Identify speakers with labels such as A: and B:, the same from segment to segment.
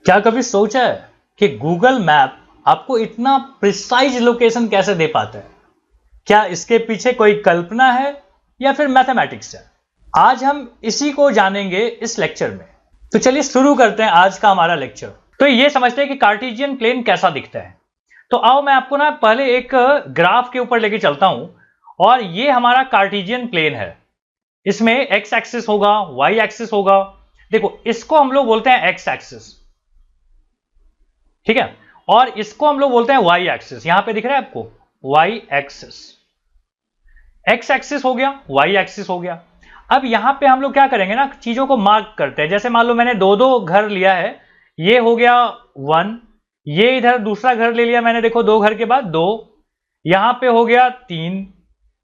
A: क्या कभी सोचा है कि गूगल मैप आपको इतना प्रिसाइज लोकेशन कैसे दे पाता है? क्या इसके पीछे कोई कल्पना है या फिर मैथमेटिक्स है? आज हम इसी को जानेंगे इस लेक्चर में। तो चलिए शुरू करते हैं आज का हमारा लेक्चर। तो ये समझते हैं कि कार्टेशियन प्लेन कैसा दिखता है। तो आओ मैं आपको ना पहले एक ग्राफ के ऊपर लेके चलता हूं, और ये हमारा कार्टेशियन प्लेन है। इसमें एक्स एक्सिस होगा, वाई एक्सिस होगा। देखो, इसको हम लोग बोलते हैं एक्स एक्सिस, ठीक है, और इसको हम लोग बोलते हैं वाई एक्सिस। यहां पे दिख रहा है आपको वाई एक्सिस। एक्स एक्सिस हो गया, वाई एक्सिस हो गया। अब यहां पे हम लोग क्या करेंगे ना, चीजों को मार्क करते हैं। जैसे मान लो मैंने दो दो घर लिया है, ये हो गया 1, ये इधर दूसरा घर ले लिया मैंने, देखो 2 घर के बाद 2, यहां पे हो गया 3।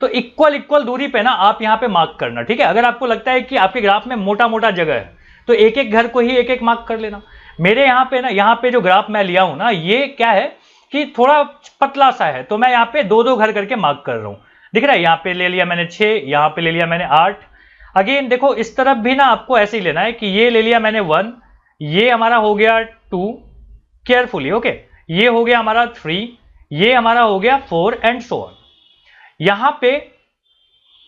A: तो इक्वल इक्वल दूरी पे ना आप यहां पे मार्क करना, ठीक है। अगर आपको लगता है कि आपके ग्राफ में मोटा मोटा जगह है तो एक एक घर को ही एक एक मार्क कर लेना। मेरे यहाँ पे ना, यहाँ पे जो ग्राफ मैं लिया हूं ना, ये क्या है कि थोड़ा पतला सा है, तो मैं यहाँ पे 2-2 घर करके मार्क कर रहा हूं। दिख रहा है, यहाँ पे ले लिया मैंने 6, यहाँ पे ले लिया मैंने 8। अगेन देखो, इस तरफ भी ना आपको ऐसे ही लेना है कि ये ले लिया मैंने 1, ये हमारा हो गया 2, केयरफुली, ओके, ये हो गया हमारा 3, ये हमारा हो गया 4 एंड सो ऑन। यहां पे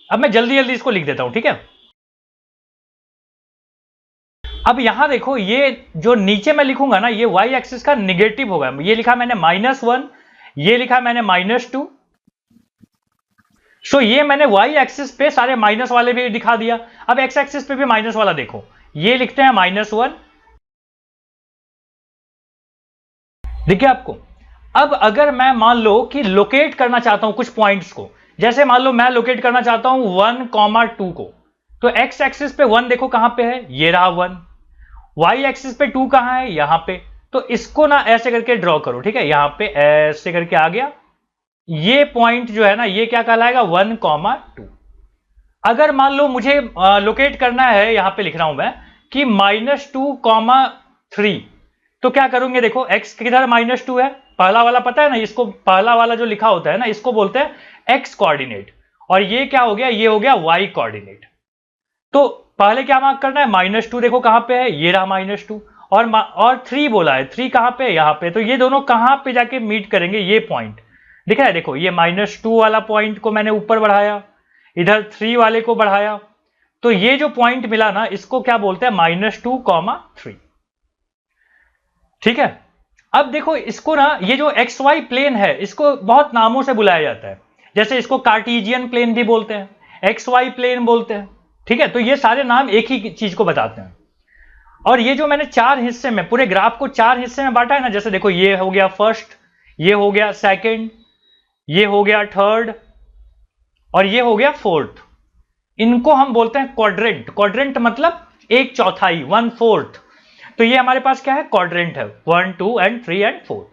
A: अब मैं जल्दी जल्दी इसको लिख देता हूं, ठीक है। अब यहां देखो, ये जो नीचे मैं लिखूंगा ना, ये वाई एक्सिस का निगेटिव होगा। ये लिखा मैंने -1, ये लिखा मैंने -2। सो ये मैंने वाई एक्सिस पे सारे माइनस वाले भी दिखा दिया। अब एक्स एक्सिस पे भी माइनस वाला देखो, ये लिखते हैं -1, देखिए आपको। अब अगर मैं मान लो कि लोकेट करना चाहता हूं कुछ पॉइंट्स को, जैसे मान लो मैं लोकेट करना चाहता हूं 1, 2 को, तो एक्स एक्सिस पे 1 देखो कहां पे है, ये रहा 1। वाई एक्सिस पे 2 कहां है, यहां पे। तो इसको ना ऐसे करके ड्रॉ करो, ठीक है, यहां पे ऐसे करके आ गया। ये पॉइंट जो है ना, ये क्या कहलाएगा, 1, 2। अगर मान लो मुझे लोकेट करना है, यहां पे लिख रहा हूं मैं कि -2, 3, तो क्या करूंगे, देखो एक्स किधर -2 है, पहला वाला पता है ना, इसको पहला वाला जो लिखा होता है ना, इसको बोलते हैं एक्स कोऑर्डिनेट। और ये क्या हो गया, ये हो गया वाई कोऑर्डिनेट। तो पहले क्या मार्क करना है, -2 देखो कहां पे है, ये रहा -2। और 3 बोला है, 3 कहां पे है, यहां पे। तो ये दोनों कहां पे जाके मीट करेंगे, ये पॉइंट दिख रहा है, देखो ये -2 वाला पॉइंट को मैंने ऊपर बढ़ाया, इधर 3 वाले को बढ़ाया, तो ये जो पॉइंट मिला ना, इसको क्या बोलते हैं, -2, 3, ठीक है। अब देखो इसको ना, ये जो एक्स वाई प्लेन है, इसको बहुत नामों से बुलाया जाता है। जैसे इसको कार्टेशियन प्लेन भी बोलते हैं, एक्स वाई प्लेन बोलते हैं, ठीक है। तो ये सारे नाम एक ही चीज को बताते हैं। और ये जो मैंने 4 हिस्से में, पूरे ग्राफ को 4 हिस्से में बांटा है ना, जैसे देखो ये हो गया फर्स्ट, ये हो गया सेकंड, ये हो गया थर्ड, और ये हो गया फोर्थ। इनको हम बोलते हैं क्वाड्रेंट। क्वाड्रेंट मतलब 1/4, 1/4। तो ये हमारे पास क्या है, क्वाड्रेंट है, 1, 2 एंड 3 एंड 4।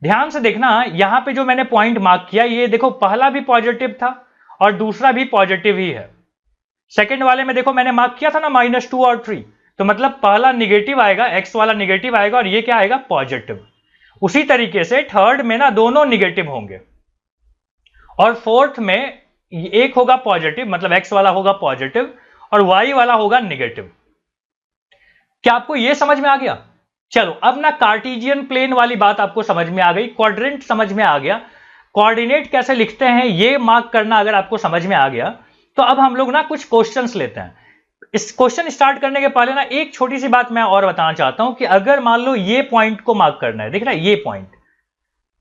A: ध्यान से देखना, यहां पे जो मैंने पॉइंट मार्क किया, ये देखो पहला भी पॉजिटिव था और दूसरा भी पॉजिटिव ही है। सेकंड वाले में देखो मैंने मार्क किया था ना -2 और 3, तो मतलब पहला निगेटिव आएगा, एक्स वाला निगेटिव आएगा, और ये क्या आएगा, पॉजिटिव। उसी तरीके से थर्ड में ना दोनों निगेटिव होंगे, और फोर्थ में एक होगा पॉजिटिव, मतलब एक्स वाला होगा पॉजिटिव और वाई वाला होगा निगेटिव। क्या आपको यह समझ में आ गया? चलो अब ना कार्टेशियन प्लेन वाली बात आपको समझ में आ गई, क्वाड्रेंट समझ में आ गया, कोऑर्डिनेट कैसे लिखते हैं ये मार्क करना अगर आपको समझ में आ गया, तो अब हम लोग ना कुछ क्वेश्चंस लेते हैं। इस क्वेश्चन स्टार्ट करने के पहले ना एक छोटी सी बात मैं और बताना चाहता हूं कि अगर मान लो ये पॉइंट को मार्क करना है, दिख रहा है ये पॉइंट,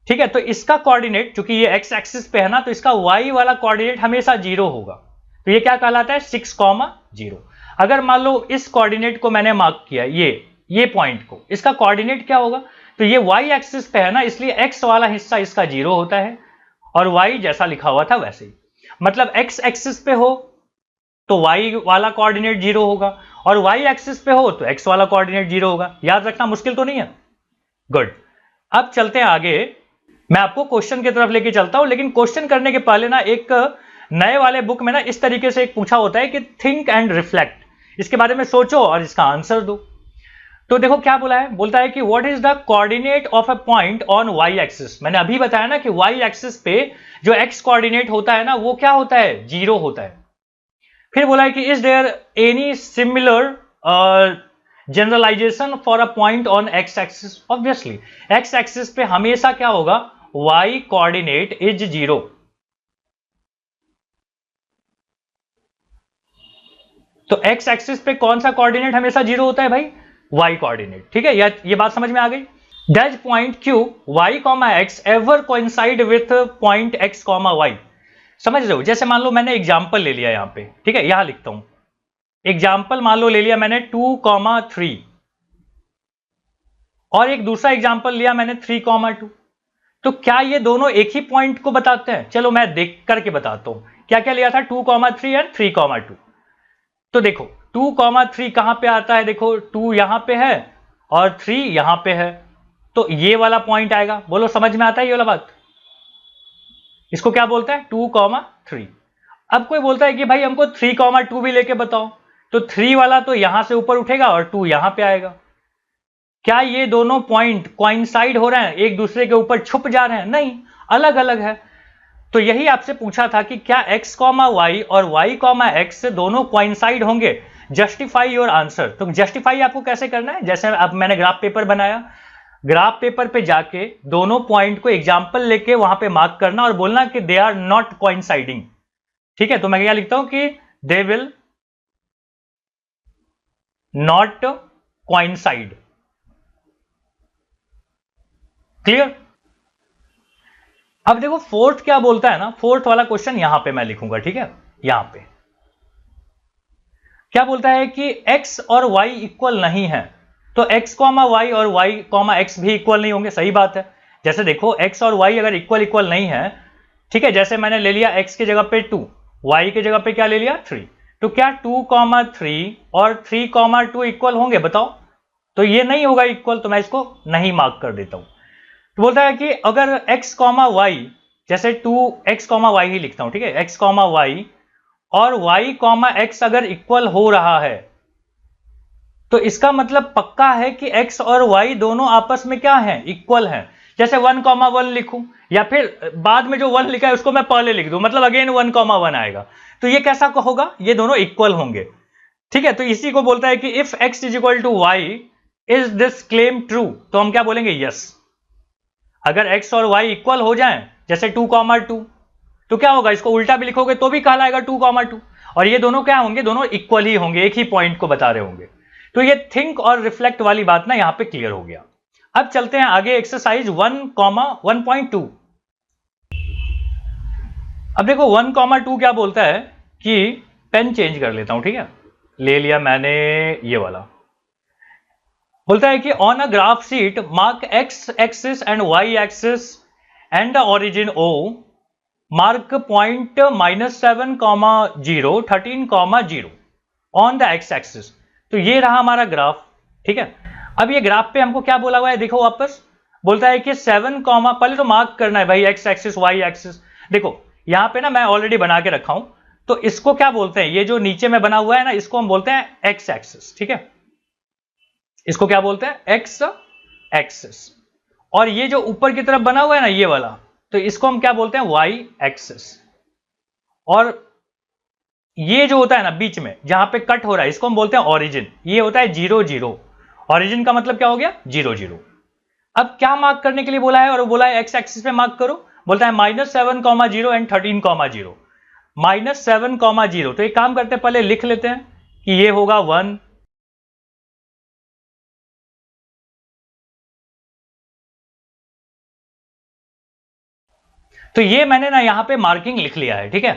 A: ठीक है, तो इसका कोऑर्डिनेट, चूंकि ये एक्स एक्सिस पे है ना, तो इसका वाई वाला कोऑर्डिनेट हमेशा 0 होगा। तो ये क्या कहलाता है, 6,0। अगर मान लो इस कोऑर्डिनेट को मैंने मार्क किया, ये पॉइंट को, इसका कोऑर्डिनेट क्या होगा, तो ये वाई एक्सिस पे है ना, इसलिए एक्स वाला हिस्सा इसका 0 होता है, और वाई जैसा लिखा हुआ था वैसे ही। मतलब एक्स एक्सिस पे हो तो वाई वाला कोऑर्डिनेट 0 होगा, और वाई एक्सिस पे हो तो एक्स वाला कोऑर्डिनेट 0 होगा। याद रखना, मुश्किल तो नहीं है। गुड। अब चलते हैं आगे, मैं आपको क्वेश्चन की तरफ लेके चलता हूं, लेकिन क्वेश्चन करने के पहले ना एक नए वाले बुक में ना इस तरीके से एक पूछा होता है कि थिंक एंड रिफ्लेक्ट, इसके बारे में सोचो और इसका आंसर दो। तो देखो क्या बोला है, बोलता है कि what is the coordinate of a point on y axis. मैंने अभी बताया ना कि वाई एक्सिस पे जो एक्स कोऑर्डिनेट होता है ना, वो क्या होता है, 0 होता है। फिर बोला है कि is there any similar generalization for a point on x axis, obviously x axis पे हमेशा क्या होगा, y कोऑर्डिनेट इज 0। तो एक्स एक्सिस पे कौन सा कोऑर्डिनेट हमेशा 0 होता है भाई, y कोऑर्डिनेट, ठीक है, ये बात समझ में आ गई। Does point Q y comma x ever coincide with point x comma y, समझ रहे हो। जैसे मान लो मैंने एग्जाम्पल ले लिया यहां पे, ठीक है, यहां लिखता हूं एग्जाम्पल, मान लो ले लिया मैंने 2,3 और एक दूसरा एग्जाम्पल लिया मैंने 3,2। तो क्या ये दोनों एक ही पॉइंट को बताते हैं? चलो मैं देख करके बताता हूं क्या क्या लिया था, 2,3 एंड 3,2। तो देखो 2,3 कहां पे आता है, देखो 2 यहां पे है और 3 यहां पे है, तो ये वाला पॉइंट आएगा। बोलो समझ में आता है ये वाला बात? इसको क्या बोलते हैं, 2,3। अब कोई बोलता है कि भाई हमको 3,2 भी लेके बताओ, तो 3 वाला तो यहां से ऊपर उठेगा और 2 यहां पे आएगा। क्या ये दोनों पॉइंट कोइंसाइड हो रहे हैं, एक दूसरे के ऊपर छुप जा रहे हैं? नहीं, अलग अलग है। तो यही आपसे पूछा था कि क्या x, y और y, x दोनों कोइंसाइड होंगे? Justify your answer. तो जस्टिफाई आपको कैसे करना है, जैसे अब मैंने ग्राफ पेपर बनाया, ग्राफ पेपर पे जाके दोनों पॉइंट को एग्जांपल लेके वहां पे मार्क करना और बोलना कि दे आर नॉट कोइंसाइडिंग, ठीक है। तो मैं क्या लिखता हूं कि they will not coincide, clear. अब देखो फोर्थ क्या बोलता है ना, फोर्थ वाला क्वेश्चन यहां पे मैं लिखूंगा, ठीक है। यहां पे क्या बोलता है कि x और y इक्वल नहीं है, तो x, y और y, x भी इक्वल नहीं होंगे, सही बात है। जैसे देखो x और y अगर इक्वल इक्वल नहीं है, ठीक है, जैसे मैंने ले लिया x की जगह पे 2, y की जगह पे क्या ले लिया 3, तो क्या 2,3 और 3,2 इक्वल होंगे, बताओ? तो ये नहीं होगा इक्वल, तो मैं इसको नहीं मार्क कर देता हूं। तो बोलता है कि अगर x, y, जैसे 2x, y ही लिखता हूं, ठीक है, x, y और y, x अगर इक्वल हो रहा है, तो इसका मतलब पक्का है कि x और y दोनों आपस में क्या हैं, इक्वल हैं। जैसे 1,1 लिखूं, या फिर बाद में जो 1 लिखा है उसको मैं पहले लिख दूं, मतलब अगेन 1,1 आएगा, तो ये कैसा होगा, ये दोनों इक्वल होंगे, ठीक है। तो इसी को बोलता है कि if x is equal to y is this claim true, तो हम क्या बोलेंगे, यस। अगर x और y इक्वल हो जाएं, जैसे 2,2, तो क्या होगा, इसको उल्टा भी लिखोगे तो भी कहलाएगा 2,2, और ये दोनों क्या होंगे, दोनों इक्वल ही होंगे, एक ही पॉइंट को बता रहे होंगे। तो ये थिंक और रिफ्लेक्ट वाली बात ना यहां पे क्लियर हो गया। अब चलते हैं आगे, एक्सरसाइज 1,1.2। अब देखो 1,2 क्या बोलता है कि पेन चेंज कर लेता हूं, ठीक है, ले लिया मैंने ये वाला। बोलता है कि on a graph sheet mark x axis and y axis and the origin O, mark point -7, 0, 13, 0 on the x axis. तो ये रहा हमारा ग्राफ, ठीक है। अब ये ग्राफ पे हमको क्या बोला हुआ है, देखो वापस बोलता है कि 7, पहले तो मार्क करना है भाई एक्स एक्सिस वाई एक्सिस। देखो यहां पे ना मैं ऑलरेडी बना के रखा हूं, तो इसको क्या बोलते हैं, ये जो नीचे में बना हुआ है ना, इसको हम बोलते हैं एक्स एक्सिस, ठीक है। इसको क्या बोलते हैं, एक्स एक्सिस। और ये जो ऊपर की तरफ बना हुआ है ना ये वाला, तो इसको हम क्या बोलते हैं, वाई एक्सिस। और ये जो होता है ना बीच में जहां पे कट हो रहा है, इसको हम बोलते हैं ओरिजिन। ये होता है 0, 0। ओरिजिन का मतलब क्या हो गया, 0, 0। अब क्या मार्क करने के लिए बोला है, और बोला है एक्स एक्सिस पे मार्क करो, बोलता है -7, 0 एंड 13, 0। -7, 0, तो एक काम करते हैं, पहले लिख लेते हैं कि ये होगा 1, तो ये मैंने ना यहां पे मार्किंग लिख लिया है, ठीक है।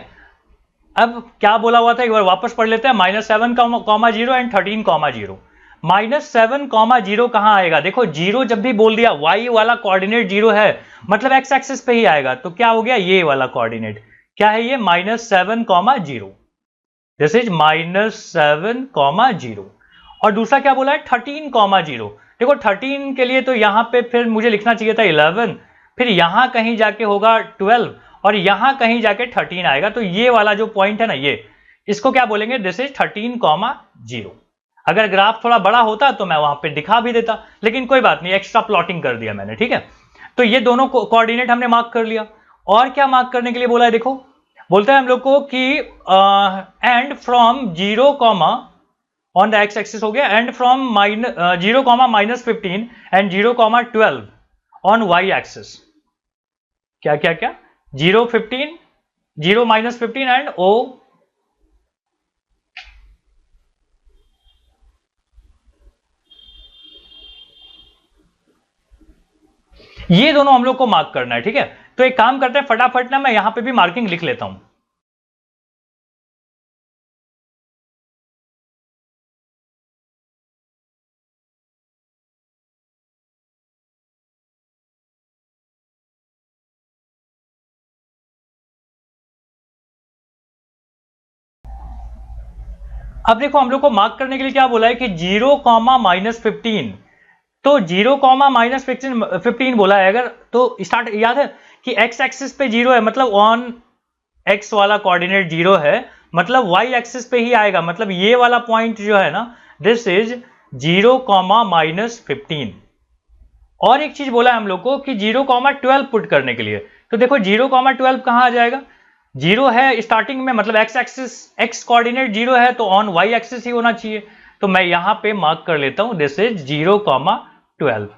A: अब क्या बोला हुआ था, एक बार वापस पढ़ लेते हैं, -7, 0 एंड 13, 0। -7, 0 कहां आएगा, देखो 0 जब भी बोल दिया, y वाला कोऑर्डिनेट 0 है, मतलब एक्स एक्सिस पे ही आएगा, तो क्या हो गया, ये वाला कोऑर्डिनेट क्या है, ये -7, 0, दिस इज -7, 0। और दूसरा क्या बोला है, 13, 0। देखो 13 के लिए तो यहां पे फिर मुझे लिखना चाहिए था 11, फिर यहां कहीं जाके होगा 12, और यहां कहीं जाके 13 आएगा, तो ये वाला जो पॉइंट है ना, ये इसको क्या बोलेंगे, दिस इज 13, 0। अगर ग्राफ थोड़ा बड़ा होता तो मैं वहां पे दिखा भी देता, लेकिन कोई बात नहीं, एक्स्ट्रा प्लॉटिंग कर दिया मैंने, ठीक है। तो ये दोनों कोऑर्डिनेट हमने मार्क कर लिया। और क्या मार्क करने के लिए बोला है, देखो बोलता है हम लोग को कि and from 0, on the x axis हो गया, and from -0, -15 and 0, 12 on y axis. क्या क्या क्या 0, 15, 0, -15 एंड ओ, ये दोनों हम लोग को मार्क करना है। ठीक है, तो एक काम करते हैं, फटाफट ना मैं यहां पे भी मार्किंग लिख लेता हूं। अब देखो हम लोग को मार्क करने के लिए क्या बोला है कि 0, -15, तो 0, -15 बोला है अगर, तो स्टार्ट याद है कि एक्स एक्सिस पे 0 है, मतलब ऑन एक्स वाला कोऑर्डिनेट 0 है, मतलब वाई एक्सिस पे ही आएगा, मतलब ये वाला पॉइंट जो है ना, दिस इज 0, -15। और एक चीज बोला है हम लोग को कि 0, 12 पुट करने के लिए, तो देखो 0, 12 कहां आ जाएगा, 0 है स्टार्टिंग में, मतलब एक्स एक्सिस, एक्स कोऑर्डिनेट 0 है तो ऑन वाई एक्सिस ही होना चाहिए, तो मैं यहां पे मार्क कर लेता हूं, दिस इज 0, 12।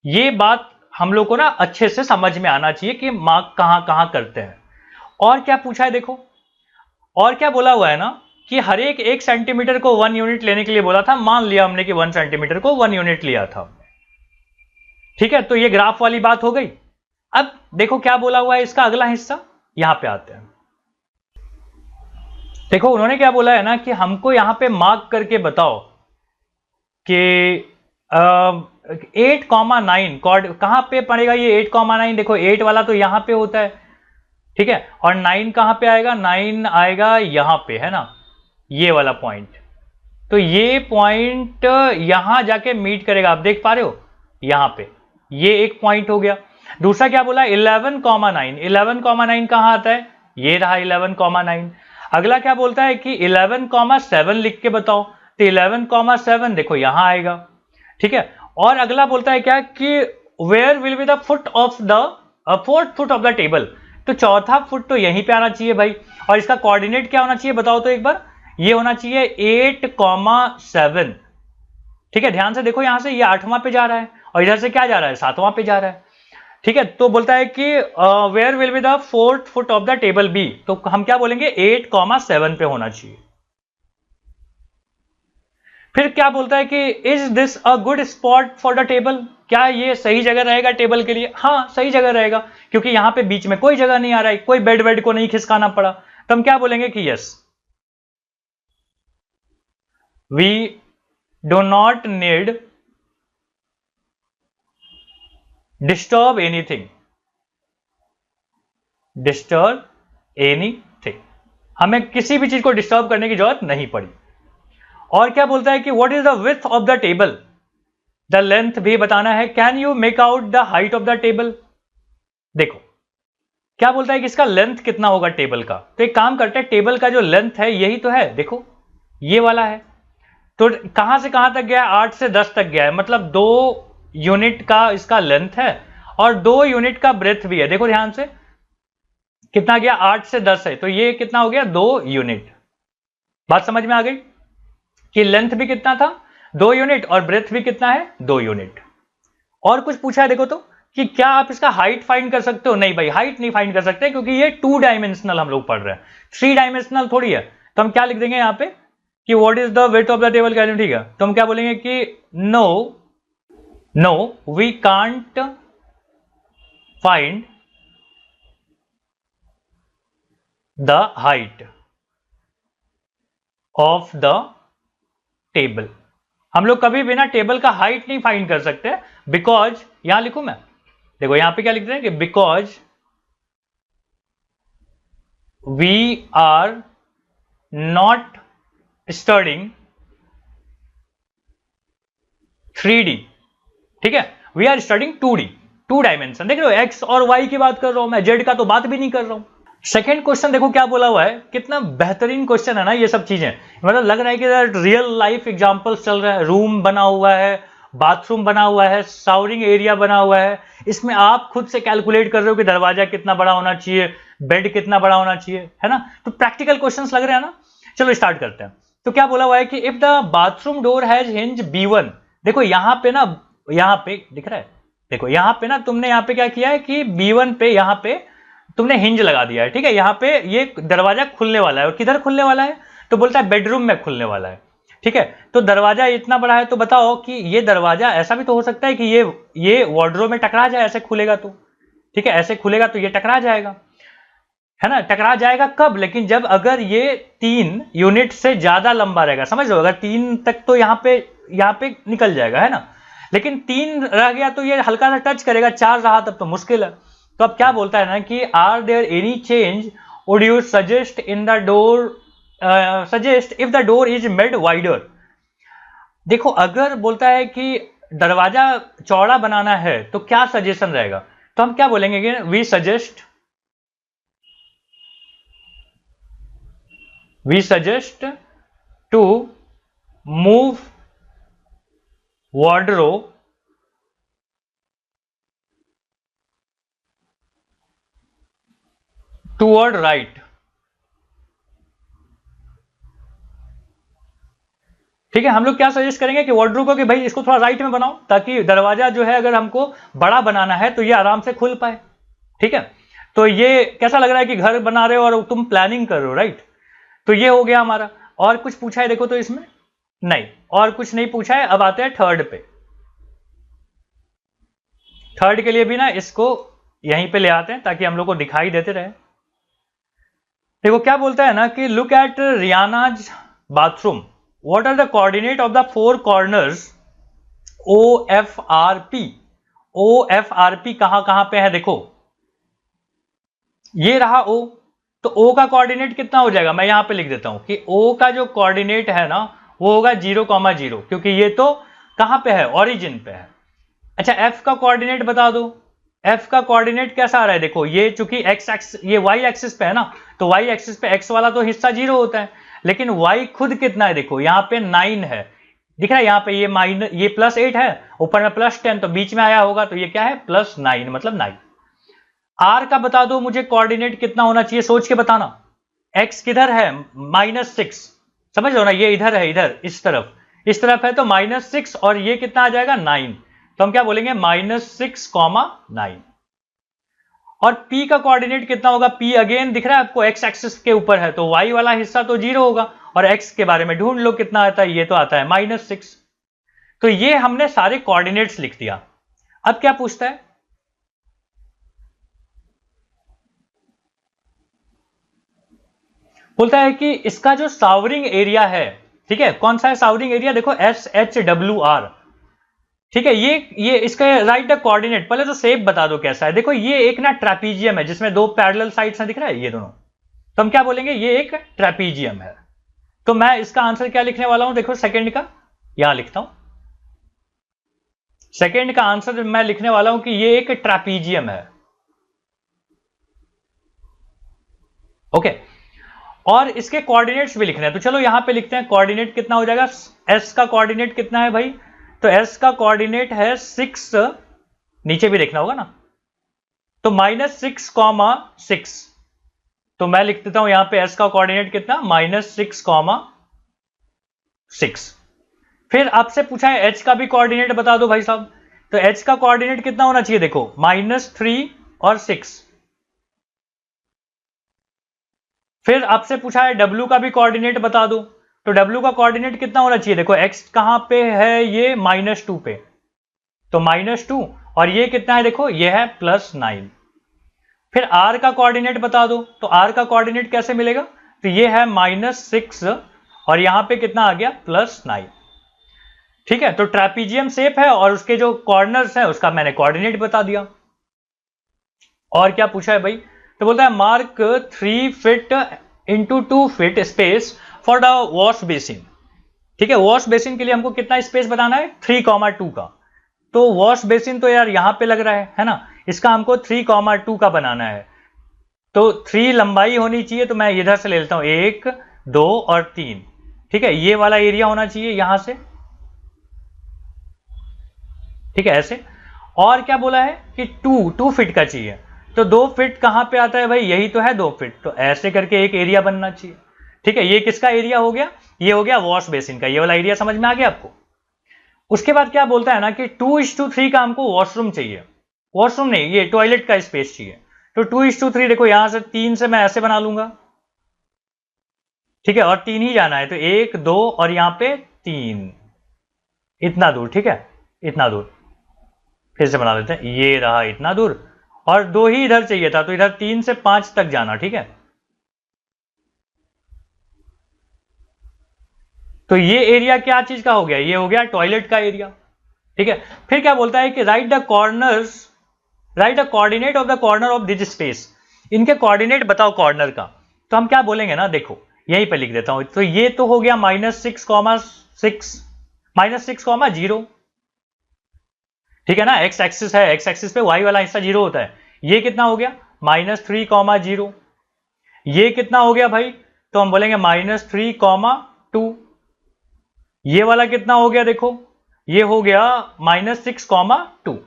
A: ये बात हम लोग को ना अच्छे से समझ में आना चाहिए कि मार्क कहां कहां करते हैं। और क्या पूछा है देखो, और क्या बोला हुआ है ना कि हर एक 1 सेंटीमीटर को 1 यूनिट लेने के लिए बोला था, मान लिया हमने कि 1 सेंटीमीटर को 1 यूनिट लिया था। ठीक है, तो ये ग्राफ वाली बात हो गई। अब देखो क्या बोला हुआ है इसका अगला हिस्सा, यहां पे आते हैं। देखो उन्होंने क्या बोला है ना कि हमको यहां पे मार्क करके बताओ कि 8,9 कहां पे पड़ेगा ये 8,9, देखो 8 वाला तो यहां पे होता है। ठीक है, और 9 कहां पे आएगा, 9 आएगा यहां पे, है ना, ये वाला पॉइंट, तो ये पॉइंट यहां जाके मीट करेगा, आप देख पा रहे हो यहां पे, ये एक पॉइंट हो गया। दूसरा क्या बोला, 11,9, 11,9 कहां आता है, ये रहा 11,9। अगला क्या बोलता है कि 11,7 लिख के बताओ, तो 11,7 देखो यहां आएगा। ठीक है, और अगला बोलता है क्या कि where will be the foot of the fourth foot of the table, तो चौथा फुट तो यहीं पे आना चाहिए भाई, और इसका कोऑर्डिनेट क्या होना चाहिए बताओ तो एक बार, ये होना चाहिए 8,7। ठीक है, ध्यान से देखो, यहां से ये 8वां पे जा रहा है और इधर से क्या जा रहा है, 7वां पे जा रहा है। ठीक है, तो बोलता है कि where will be the fourth foot of the table be, तो हम क्या बोलेंगे 8,7 पे होना चाहिए। फिर क्या बोलता है कि is this a good spot for the table, क्या ये सही जगह रहेगा टेबल के लिए, हाँ सही जगह रहेगा, क्योंकि यहां पे बीच में कोई जगह नहीं आ रहा है, कोई बेड वेड को नहीं खिसकाना पड़ा, तो हम क्या बोलेंगे कि yes, we do not need disturb anything, disturb anything, हमें किसी भी चीज को डिस्टर्ब करने की जरूरत नहीं पड़ी। और क्या बोलता है कि what is the width of the table, the length भी बताना है, can you make out the height of the table. देखो क्या बोलता है कि इसका लेंथ कितना होगा टेबल का, तो एक काम करते हैं, टेबल का जो लेंथ है यही तो है, देखो ये वाला है, तो कहां से कहां तक गया है, 8 से 10 तक गया है, मतलब 2 यूनिट का इसका लेंथ है और 2 यूनिट का ब्रेथ भी है। देखो ध्यान से कितना गया, 8 से 10 है, तो ये कितना हो गया 2 यूनिट। बात समझ में आ गई कि लेंथ भी कितना था 2 यूनिट और ब्रेथ भी कितना है 2 यूनिट। और कुछ पूछा है देखो तो कि क्या आप इसका हाइट फाइंड कर सकते हो, नहीं भाई हाइट नहीं फाइंड कर सकते, क्योंकि ये 2 डायमेंशनल हम लोग पढ़ रहे हैं, 3 डायमेंशनल थोड़ी है। तो हम क्या लिख देंगे यहां पे कि what is the width of the table, can, ठीक है, तो हम क्या बोलेंगे कि no we can't find the height of the table, हम लोग कभी भी ना टेबल का हाइट नहीं फाइंड कर सकते, बिकॉज यहां लिखूं मैं, देखो यहां पे क्या लिख रहे हैं कि because we are not studying 3D, ठीक है, we are studying 2D, 2 dimension. देख रहे हो एक्स और वाई की बात कर रहा हूं मैं, जेड का तो बात भी नहीं कर रहा हूं। सेकेंड क्वेश्चन देखो क्या बोला हुआ है, कितना बेहतरीन क्वेश्चन है ना ये सब चीजें, मतलब लग रहा है कि रियल लाइफ एग्जांपल्स चल रहा है, रूम बना हुआ है, बाथरूम बना हुआ है, शावरिंग एरिया बना हुआ है, इसमें आप खुद से कैलकुलेट कर रहे हो कि दरवाजा कितना बड़ा होना चाहिए, बेड कितना बड़ा होना चाहिए, है ना, तो प्रैक्टिकल क्वेश्चंस लग रहे हैं ना। चलो स्टार्ट करते हैं। तो क्या बोला हुआ है कि if the bathroom door has hinge B1, देखो यहां पे ना, यहां पे दिख रहा है, देखो यहां पे ना तुमने यहां पे क्या किया है कि B1 पे यहां पे तुमने हिंज लगा दिया है, ठीक है। यहां पे ये दरवाजा खुलने वाला है, और किधर खुलने वाला है, तो बोलता है बेडरूम में खुलने वाला है, ठीक है। तो दरवाजा इतना बड़ा है, तो बताओ कि ये दरवाजा ऐसा भी तो हो सकता है कि ये वार्डरोब में टकरा जाए, ऐसे खुलेगा तो, ठीक है, ऐसे खुलेगा तो ये टकरा जाएगा, है ना। टकरा जाएगा कब, लेकिन जब अगर ये 3 यूनिट से ज्यादा लंबा रहेगा, समझ लो, अगर 3 तक तो यहाँ पे निकल जाएगा, है ना। लेकिन 3 रह गया तो ये हल्का सा टच करेगा, 4 रहा तब तो मुश्किल है। तो अब क्या बोलता है ना कि are there any change would you suggest in the door, suggest if the door is made wider. देखो अगर बोलता है कि दरवाजा चौड़ा बनाना है तो क्या सजेशन रहेगा, तो हम क्या बोलेंगे कि we suggest to move wardrobe toward right, ठीक है। हम लोग क्या सजेस्ट करेंगे कि वार्डरोब को कि भाई इसको थोड़ा राइट में बनाओ, ताकि दरवाजा जो है अगर हमको बड़ा बनाना है तो ये आराम से खुल पाए, ठीक है। तो ये कैसा लग रहा है कि घर बना रहे हो और तुम प्लानिंग कर रहे हो, राइट। तो ये हो गया हमारा। और कुछ पूछा है देखो तो इसमें नहीं, और कुछ नहीं पूछा है। अब आते हैं थर्ड पे। थर्ड के लिए भी ना इसको यहीं पे ले आते हैं ताकि हम लोग को दिखाई देते रहे। देखो क्या बोलता है ना कि look at Rihanna's bathroom, what are the coordinate of the 4 corners OFRP। OFRP कहां कहां पे है, देखो ये रहा O, तो O का कोऑर्डिनेट कितना हो जाएगा, मैं यहां पे लिख देता हूं कि O का जो कोऑर्डिनेट है ना वो होगा 0,0, क्योंकि ये तो कहां पे है, ओरिजिन पे है। अच्छा F का कोऑर्डिनेट बता दो। F का कोऑर्डिनेट कैसा आ रहा है, देखो ये चूंकि x एक्सिस, ये y एक्सिस पे है ना, तो y एक्सिस पे x वाला तो हिस्सा 0 होता है, लेकिन y खुद कितना है, देखो यहाँ पे 9 है, दिख रहा है यहाँ पे ये माइनस, ये +8 है, ऊपर में +10, तो बीच में आया होगा, तो ये क्या है +9, मतलब 9। R का बता दो मुझे कोऑर्डिनेट कितना होना चाहिए, सोच के बताना। x किधर है, -6, समझ लो ना, ये इधर है, इधर इस तरफ है, तो -6, और ये कितना आ जाएगा 9, तो हम क्या बोलेंगे -6,9। और P का कोऑर्डिनेट कितना होगा, P अगेन दिख रहा है आपको x एक्सिस के ऊपर है, तो y वाला हिस्सा तो 0 होगा, और x के बारे में ढूंढ लो कितना आता है, ये तो आता है -6। तो ये हमने सारे कोऑर्डिनेट्स लिख दिया। अब क्या पूछता है, बोलता है कि इसका जो सावरिंग एरिया है, ठीक है, कौन सा है सावरिंग एरिया, देखो SHWR, ठीक है। ये इसका राइट द कोऑर्डिनेट, पहले तो शेप बता दो कैसा है। देखो ये एक ना ट्रेपीजियम है जिसमें 2 पैरेलल साइड्स हैं, दिख रहा है ये दोनों, तो हम क्या बोलेंगे ये एक ट्रेपीजियम है। तो मैं इसका आंसर क्या लिखने वाला हूं, देखो सेकंड का यहां लिखता हूं, सेकंड का आंसर मैं लिखने वाला हूं कि ये एक ट्रेपीजियम है, ओके। और इसके कोऑर्डिनेट्स भी लिखने हैं, तो चलो यहां पे लिखते हैं कोऑर्डिनेट कितना हो जाएगा। S का कोऑर्डिनेट कितना है भाई, तो S का कोऑर्डिनेट है 6, नीचे भी देखना होगा ना, तो -6,6, तो मैं लिख देता हूं यहां पे S का कोऑर्डिनेट कितना, -6,6। फिर आपसे पूछा है H का भी कोऑर्डिनेट बता दो भाई साहब, तो H का कोऑर्डिनेट कितना होना चाहिए, देखो -3 और 6। फिर आपसे पूछा है W का भी कोऑर्डिनेट बता दो, तो W का कोऑर्डिनेट कितना होना चाहिए, देखो X कहां पे है, ये -2 पे, तो -2, और ये कितना है, देखो ये है +9। फिर R का कोऑर्डिनेट बता दो, तो R का कोऑर्डिनेट कैसे मिलेगा, तो ये है -6, और यहां पे कितना आ गया +9, ठीक है। तो ट्रेपीजियम शेप है और उसके जो कॉर्नर्स है उसका मैंने कोऑर्डिनेट बता दिया। और क्या पूछा है भाई, तो बोलता है mark 3 feet into 2 feet space for the wash basin, ठीक है। वॉश बेसिन के लिए हमको कितना स्पेस बताना है, 3,2 का, तो वॉश बेसिन तो यार यहां पे लग रहा है ना, इसका हमको 3,2 का बनाना है, तो 3 लंबाई होनी चाहिए, तो मैं इधर से ले लेता हूं 1, 2 और 3, ठीक है। ये वाला एरिया होना चाहिए यहां से, ठीक है, ऐसे। और क्या बोला है कि 2 फीट का चाहिए, तो 2 फीट कहां पे आता है भाई, यही तो है 2 फीट, तो ऐसे करके एक एरिया बनना चाहिए, ठीक है, ये किसका एरिया हो गया, ये हो गया वॉश बेसिन का, ये वाला एरिया समझ में आ गया आपको। उसके बाद क्या बोलता है ना कि 2:3 का हमको वॉशरूम चाहिए, वॉशरूम नहीं, ये टॉयलेट का स्पेस चाहिए। तो 2:3 देखो, यहां से 3 से मैं ऐसे बना लूंगा, ठीक है, और 3 ही जाना है, तो 1 2 और यहां पे 3, इतना दूर, ठीक है, इतना दूर फिर से बना लेते हैं, ये रहा इतना दूर, और 2 ही इधर चाहिए था, तो इधर 3 से 5 तक जाना, ठीक है। तो ये एरिया क्या चीज का हो गया, ये हो गया टॉयलेट का एरिया, ठीक है। फिर क्या बोलता है कि right the coordinate of the corner of this space, इनके कोऑर्डिनेट बताओ कॉर्नर का। तो हम क्या बोलेंगे ना, देखो यहीं पे लिख देता हूं, तो ये तो हो गया -6,0, ठीक है ना, एक्स एक्सिस है, एक्स एक्सिस पे वाई वाला हिस्सा 0 होता है। ये कितना हो गया -3,0, ये कितना हो गया भाई, तो हम बोलेंगे -3,2, ये वाला कितना हो गया, देखो ये हो गया -6,2,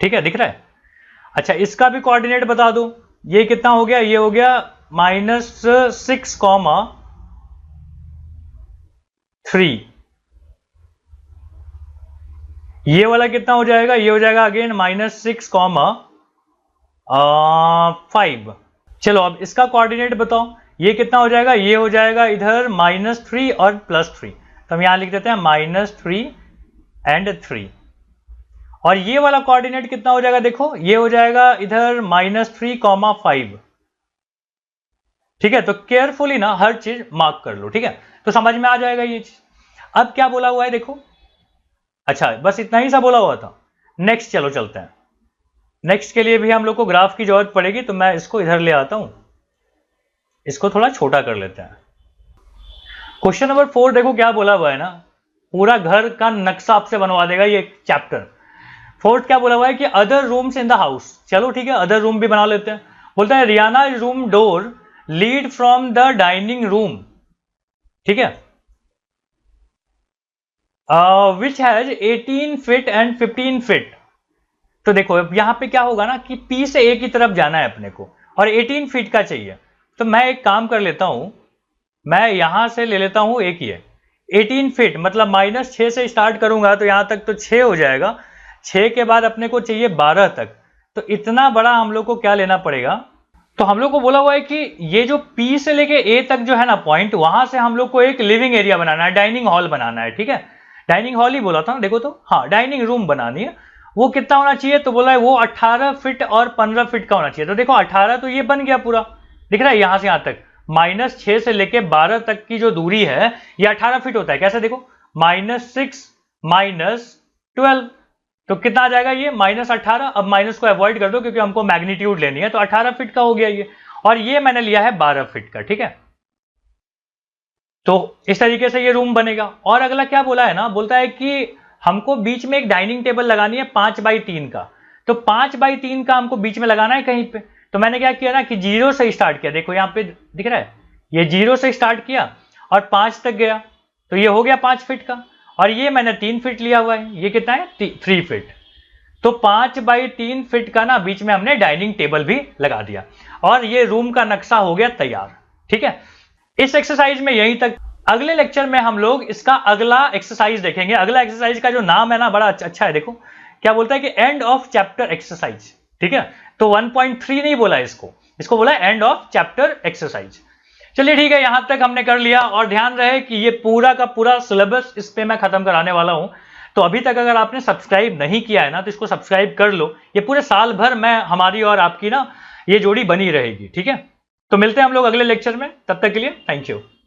A: ठीक है, दिख रहा है। अच्छा, इसका भी कोऑर्डिनेट बता दो, ये कितना हो गया, ये हो गया -6,3, ये वाला कितना हो जाएगा, ये हो जाएगा अगेन -6,5। चलो अब इसका कोऑर्डिनेट बताओ, ये कितना हो जाएगा, ये हो जाएगा इधर -3 और +3, तो हम यहां लिख देते हैं -3 and 3। और ये वाला कोऑर्डिनेट कितना हो जाएगा, देखो ये हो जाएगा इधर -3,5, ठीक है। तो केयरफुली ना हर चीज मार्क कर लो, ठीक है, तो समझ में आ जाएगा ये चीज। अब क्या बोला हुआ है देखो, अच्छा बस इतना ही सा बोला हुआ था। नेक्स्ट चलो चलते हैं, नेक्स्ट के लिए भी हम लोग को ग्राफ की जरूरत पड़ेगी, तो मैं इसको इधर ले आता हूं, इसको थोड़ा छोटा कर लेते हैं। क्वेश्चन नंबर 4 देखो क्या बोला हुआ है ना, पूरा घर का नक्शा आपसे बनवा देगा ये चैप्टर। 4th क्या बोला हुआ है कि other rooms in the house, चलो ठीक है, अदर रूम भी बना लेते हैं। बोलता है Riyana room door lead from the dining room, ठीक है, which has 18 feet and 15 feet. तो देखो यहां पे क्या होगा ना कि P से A की तरफ जाना है अपने को, और 18 फीट का चाहिए। तो मैं एक काम कर लेता हूं, मैं यहां से ले लेता हूं एक ये 18 फीट, मतलब -6 से स्टार्ट करूंगा तो यहां तक तो 6 हो जाएगा, 6 के बाद अपने को चाहिए 12 तक। तो इतना बड़ा हम लोग को क्या लेना पड़ेगा, तो हम लोग को बोला हुआ है कि ये जो P से लेके A तक जो है ना पॉइंट, वहां से हम लोग को एक लिविंग एरिया बनाना है, डाइनिंग हॉल बनाना है, ठीक है, डाइनिंग हॉल ही बोला था ना, देखो तो हाँ डाइनिंग रूम बनानी है। वो कितना होना चाहिए, तो बोला है वो 18 फीट और 15 फीट का होना चाहिए। तो देखो 18 तो ये बन गया पूरा, दिख रहा है यहां से यहां तक, -6 से लेके 12 तक की जो दूरी है ये 18 फीट होता है। कैसे देखो, -6 -12, तो कितना आ जाएगा ये -18। अब माइनस को अवॉइड कर दो क्योंकि हमको मैग्नीट्यूड लेनी है, तो 18 फीट का हो गया ये, और ये मैंने लिया है 12 फीट का, ठीक है। तो इस तरीके से ये रूम बनेगा। और अगला क्या बोला है ना, बोलता है कि हमको बीच में एक डाइनिंग टेबल लगानी है 5x3 का। तो 5x3 का हमको बीच में लगाना है कहीं पे, तो मैंने क्या किया ना कि 0 से स्टार्ट किया, देखो यहाँ पे दिख रहा है, ये 0 से स्टार्ट किया और 5 तक गया, तो ये हो गया 5 फीट का। और ये मैंने 3 फीट लिया हुआ है, ये कितना है 3 फीट। तो 5x3 फीट का ना बीच में हमने डाइनिंग टेबल भी लगा दिया, और ये रूम का नक्शा हो गया तैयार, ठीक है। इस एक्सरसाइज में यहीं तक। अगले लेक्चर में हम लोग इसका अगला एक्सरसाइज देखेंगे। अगला एक्सरसाइज का जो नाम है ना बड़ा अच्छा है, देखो क्या बोलता है कि एंड ऑफ चैप्टर एक्सरसाइज, ठीक है। तो 1.3 नहीं बोला इसको बोला एंड ऑफ चैप्टर एक्सरसाइज। चलिए ठीक है, यहां तक हमने कर लिया, और ध्यान रहे कि ये पूरा का पूरा सिलेबस इस पे मैं खत्म कराने वाला हूं। तो अभी तक अगर आपने सब्सक्राइब नहीं किया है ना, तो इसको सब्सक्राइब कर लो। ये पूरे साल भर मैं हमारी और आपकी ना ये जोड़ी बनी रहेगी, ठीक है। तो मिलते हैं हम लोग अगले लेक्चर में, तब तक के लिए थैंक यू।